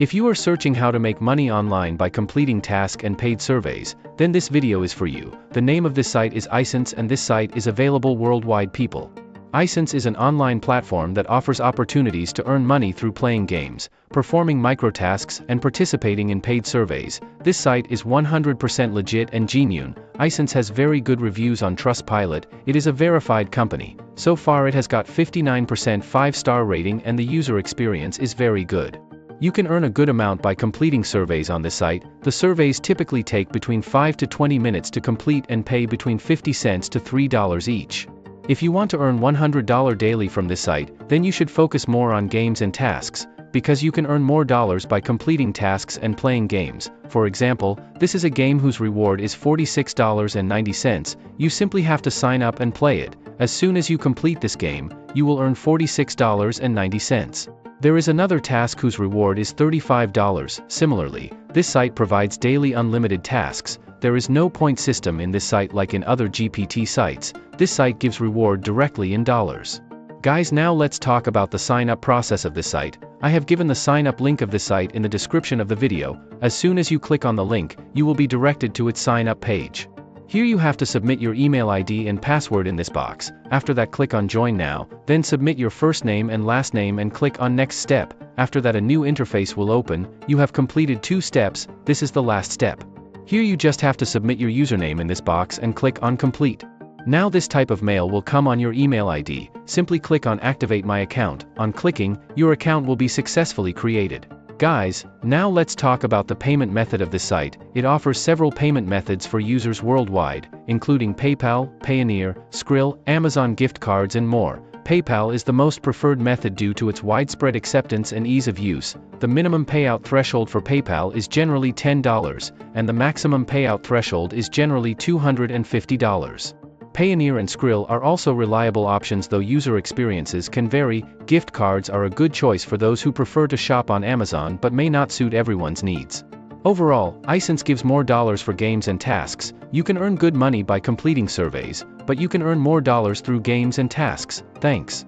If you are searching how to make money online by completing tasks and paid surveys, then this video is for you. The name of this site is iSense and this site is available worldwide people. iSense is an online platform that offers opportunities to earn money through playing games, performing microtasks and participating in paid surveys. This site is 100% legit and genuine. iSense has very good reviews on Trustpilot. It is a verified company. So far it has got 59% 5-star rating and the user experience is very good. You can earn a good amount by completing surveys on this site. The surveys typically take between 5 to 20 minutes to complete and pay between 50 cents to $3 each. If you want to earn $100 daily from this site, then you should focus more on games and tasks, because you can earn more dollars by completing tasks and playing games. For example, this is a game whose reward is $46.90. You simply have to sign up and play it. As soon as you complete this game, you will earn $46.90. There is another task whose reward is $35. Similarly, this site provides daily unlimited tasks. There is no point system in this site like in other GPT sites. This site gives reward directly in dollars. Guys, now let's talk about the sign-up process of this site. I have given the sign-up link of this site in the description of the video. As soon as you click on the link, you will be directed to its sign-up page. Here you have to submit your email ID and password in this box. After that, click on Join Now, then submit your first name and last name and click on Next Step. After that, a new interface will open. You have completed 2 steps. This is the last step. Here you just have to submit your username in this box and click on Complete. Now this type of mail will come on your email ID. Simply click on Activate My Account. On clicking, your account will be successfully created. Guys, now let's talk about the payment method of this site. It offers several payment methods for users worldwide, including PayPal, Payoneer, Skrill, Amazon gift cards and more. PayPal is the most preferred method due to its widespread acceptance and ease of use. The minimum payout threshold for PayPal is generally $10, and the maximum payout threshold is generally $250. Payoneer and Skrill are also reliable options, though user experiences can vary. Gift cards are a good choice for those who prefer to shop on Amazon but may not suit everyone's needs. Overall, iSense gives more dollars for games and tasks. You can earn good money by completing surveys, but you can earn more dollars through games and tasks. Thanks.